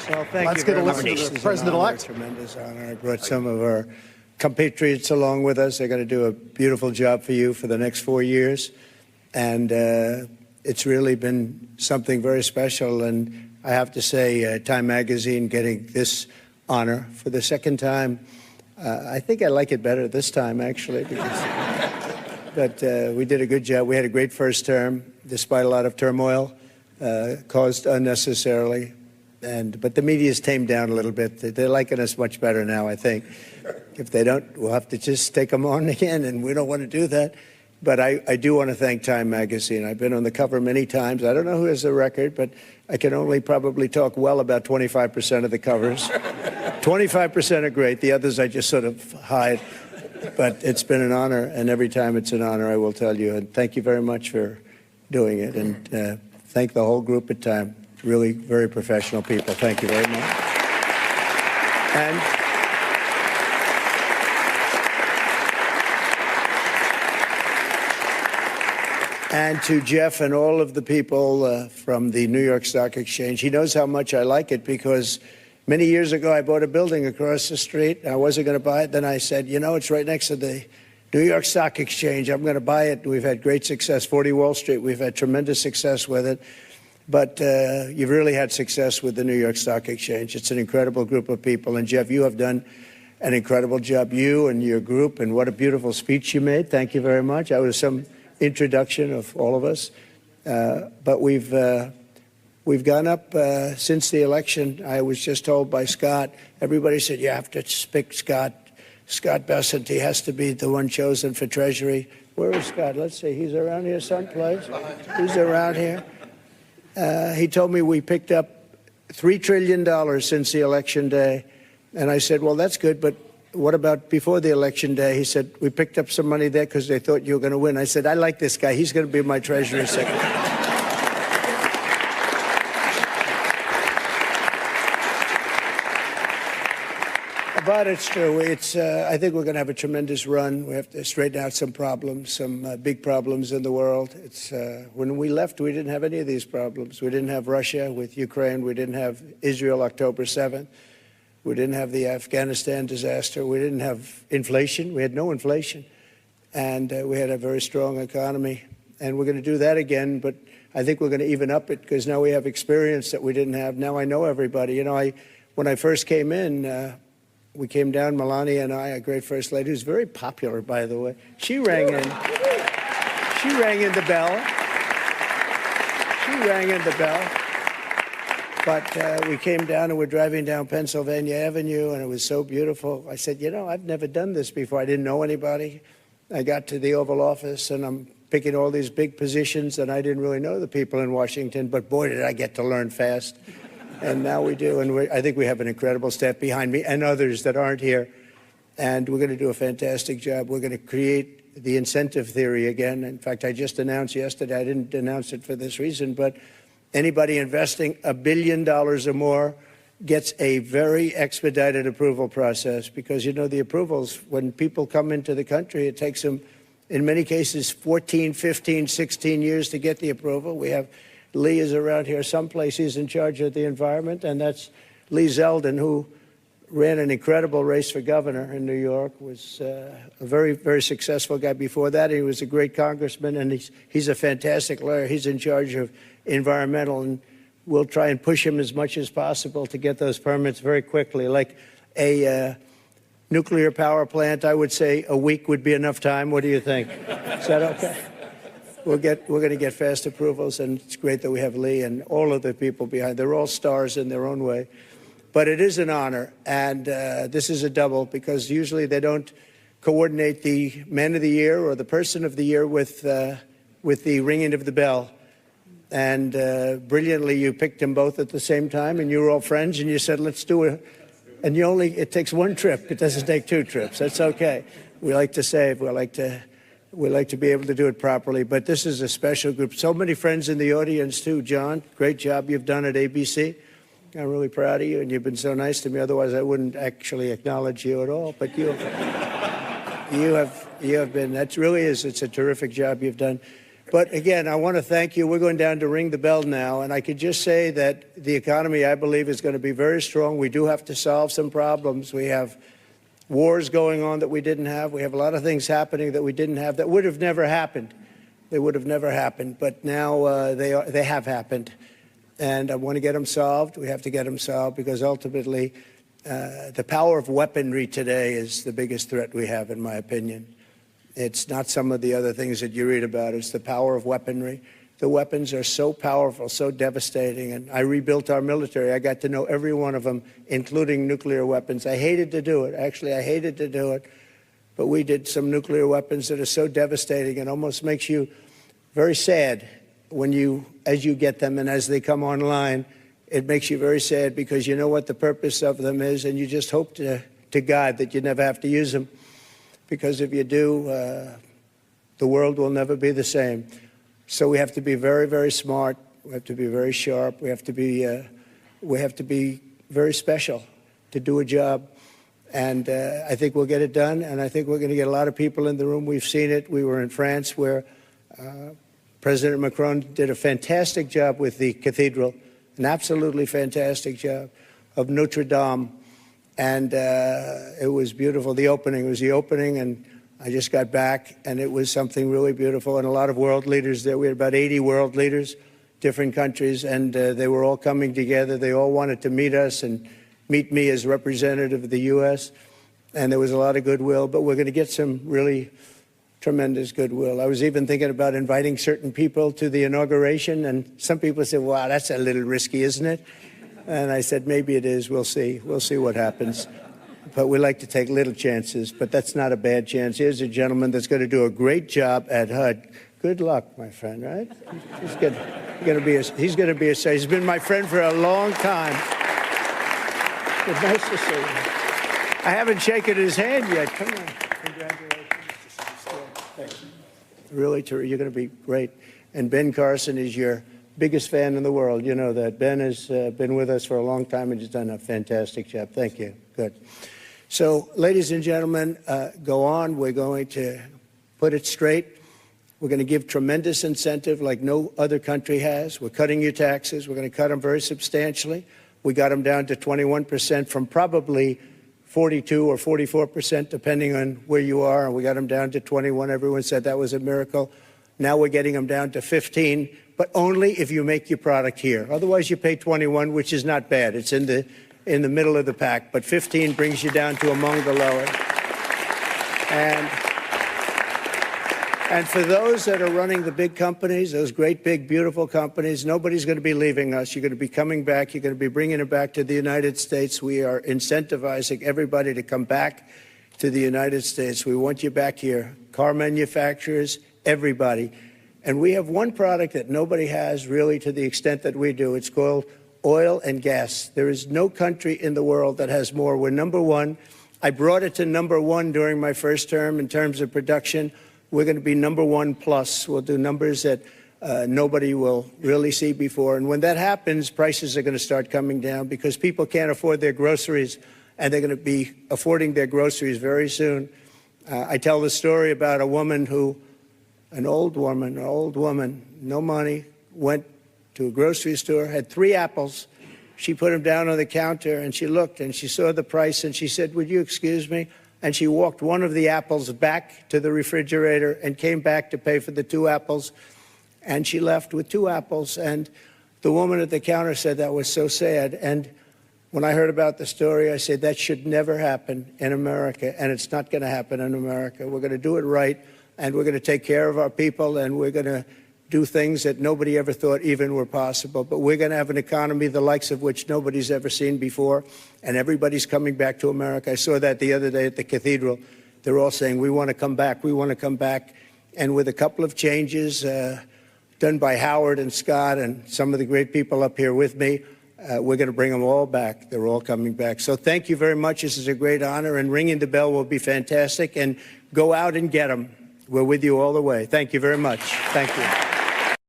Well, thank Let's you get very a listen much. to the president-elect. Tremendous honor. I brought some of our compatriots along with us. They're going to do a beautiful job for you for the next 4 years. And it's really been something very special. And I have to say, Time Magazine getting this honor for the second time. I think I like it better this time, actually, but we did a good job. We had a great first term, despite a lot of turmoil caused unnecessarily. But the media's tamed down a little bit. They're liking us much better now, I think. If they don't, we'll have to just take them on again, and we don't want to do that. But I do want to thank Time Magazine. I've been on the cover many times. I don't know who has the record, but I can only probably talk well about 25% of the covers. 25% are great. The others I just sort of hide. But it's been an honor, and every time it's an honor, I will tell you. And thank you very much for doing it. And thank the whole group at Time. Really very professional people. Thank you very much. And to Jeff and all of the people from the New York Stock Exchange, he knows how much I like it because many years ago I bought a building across the street. I wasn't going to buy it. Then I said, you know, it's right next to the New York Stock Exchange. I'm going to buy it. We've had great success. 40 Wall Street, we've had tremendous success with it. But you've really had success with the New York Stock Exchange. It's an incredible group of people. And, Jeff, you have done an incredible job, you and your group. And what a beautiful speech you made. Thank you very much. That was some introduction of all of us. But we've gone up since the election. I was just told by Scott, everybody said, you have to pick Scott Bessent. He has to be the one chosen for Treasury. Where is Scott? Let's see. He's around here someplace. He's around here. He told me we picked up $3 trillion since the election day. And I said, well, that's good, but what about before the election day? He said, we picked up some money there because they thought you were going to win. I said, I like this guy. He's going to be my Treasury Secretary. But it's true. I think we're going to have a tremendous run. We have to straighten out some problems, some big problems in the world. When we left, we didn't have any of these problems. We didn't have Russia with Ukraine. We didn't have Israel October 7th. We didn't have the Afghanistan disaster. We didn't have inflation. We had no inflation. And we had a very strong economy. And we're going to do that again. But I think we're going to even up it because now we have experience that we didn't have. Now I know everybody. You know, when I first came in, we came down, Melania and I, a great first lady, who's very popular, by the way. She rang in. She rang in the bell. She rang in the bell. But we came down and we're driving down Pennsylvania Avenue, and it was so beautiful. I said, you know, I've never done this before. I didn't know anybody. I got to the Oval Office, and I'm picking all these big positions, and I didn't really know the people in Washington, but boy, did I get to learn fast. And now we do, and I think we have an incredible staff behind me and others that aren't here. And we're going to do a fantastic job. We're going to create the incentive theory again. In fact, I just announced yesterday, I didn't announce it for this reason, but anybody investing $1 billion or more gets a very expedited approval process because, you know, the approvals, when people come into the country, it takes them, in many cases, 14, 15, 16 years to get the approval. We have Lee is around here someplace. He's in charge of the environment, and that's Lee Zeldin, who ran an incredible race for governor in New York, was a very, very successful guy before that. He was a great congressman, and he's a fantastic lawyer. He's in charge of environmental, and we'll try and push him as much as possible to get those permits very quickly. Like a nuclear power plant, I would say a week would be enough time. What do you think? Is that okay? We're going to get fast approvals, and it's great that we have Lee and all of the people behind. They're all stars in their own way. But it is an honor, and this is a double because usually they don't coordinate the Man of the Year or the Person of the Year with the ringing of the bell. And brilliantly, you picked them both at the same time, and you were all friends, and you said, let's do it. And it takes one trip. It doesn't take two trips. That's okay. We like to save. We like to be able to do it properly. But this is a special group. So many friends in the audience, too. John, great job you've done at ABC. I'm really proud of you, and you've been so nice to me. Otherwise, I wouldn't actually acknowledge you at all. But you have been, it's a terrific job you've done. But again, I want to thank you. We're going down to ring the bell now, and I could just say that the economy, I believe, is going to be very strong. We do have to solve some problems. We have wars going on that we didn't have. We have a lot of things happening that we didn't have that would have never happened. They would have never happened, but now they have happened. And I want to get them solved. We have to get them solved because ultimately the power of weaponry today is the biggest threat we have, in my opinion. It's not some of the other things that you read about. It's the power of weaponry. The weapons are so powerful, so devastating. And I rebuilt our military. I got to know every one of them, including nuclear weapons. I hated to do it. Actually, I hated to do it. But we did some nuclear weapons that are so devastating. It almost makes you very sad as you get them and as they come online. It makes you very sad because you know what the purpose of them is, and you just hope to God that you never have to use them. Because if you do, the world will never be the same. So we have to be very, very smart. We have to be very sharp. We have to be very special to do a job. And I think we'll get it done. And I think we're going to get a lot of people in the room. We've seen it. We were in France where President Macron did a fantastic job with the cathedral, an absolutely fantastic job of Notre Dame. And it was beautiful. The opening was the opening, and I just got back, and it was something really beautiful. And a lot of world leaders there. We had about 80 world leaders, different countries, and they were all coming together. They all wanted to meet us and meet me as representative of the U.S., and there was a lot of goodwill. But we're going to get some really tremendous goodwill. I was even thinking about inviting certain people to the inauguration, and some people said, wow, that's a little risky, isn't it? And I said, maybe it is. We'll see. We'll see what happens. But we like to take little chances, but that's not a bad chance. Here's a gentleman that's going to do a great job at HUD. Good luck, my friend, right? He's going to be a he's been my friend for a long time. It's nice to see you. I haven't shaken his hand yet. Come on. Congratulations. Thanks. Really, you're going to be great. And Ben Carson is your biggest fan in the world. You know that. Ben has been with us for a long time and has done a fantastic job. Thank you. Good. So, ladies and gentlemen, go on. We're going to put it straight. We're going to give tremendous incentive like no other country has. We're cutting your taxes. We're going to cut them very substantially. We got them down to 21% from probably 42 or 44%, depending on where you are. And we got them down to 21. Everyone said that was a miracle. Now we're getting them down to 15, but only if you make your product here. Otherwise, you pay 21, which is not bad. It's in the middle of the pack, but 15 brings you down to among the lower. And for those that are running the big companies, those great, big, beautiful companies, nobody's going to be leaving us. You're going to be coming back. You're going to be bringing it back to the United States. We are incentivizing everybody to come back to the United States. We want you back here. Car manufacturers, everybody. And we have one product that nobody has really to the extent that we do. It's called oil and gas. There is no country in the world that has more. We're number one. I brought it to number one during my first term in terms of production. We're going to be number one plus. We'll do numbers that nobody will really see before. And when that happens, prices are going to start coming down because people can't afford their groceries, and they're going to be affording their groceries very soon. I tell the story about a woman an old woman, no money, went to a grocery store, had 3 apples. She put them down on the counter, and she looked, and she saw the price, and she said, would you excuse me? And she walked one of the apples back to the refrigerator and came back to pay for the 2 apples. And she left with 2 apples. And the woman at the counter said that was so sad. And when I heard about the story, I said that should never happen in America. And it's not going to happen in America. We're going to do it right. And we're going to take care of our people. And we're going to do things that nobody ever thought even were possible. But we're going to have an economy the likes of which nobody's ever seen before, and everybody's coming back to America. I saw that the other day at the cathedral. They're all saying, we want to come back, we want to come back. And with a couple of changes done by Howard and Scott and some of the great people up here with me, we're going to bring them all back. They're all coming back. So thank you very much. This is a great honor, and ringing the bell will be fantastic. And go out and get them. We're with you all the way. Thank you very much. Thank you.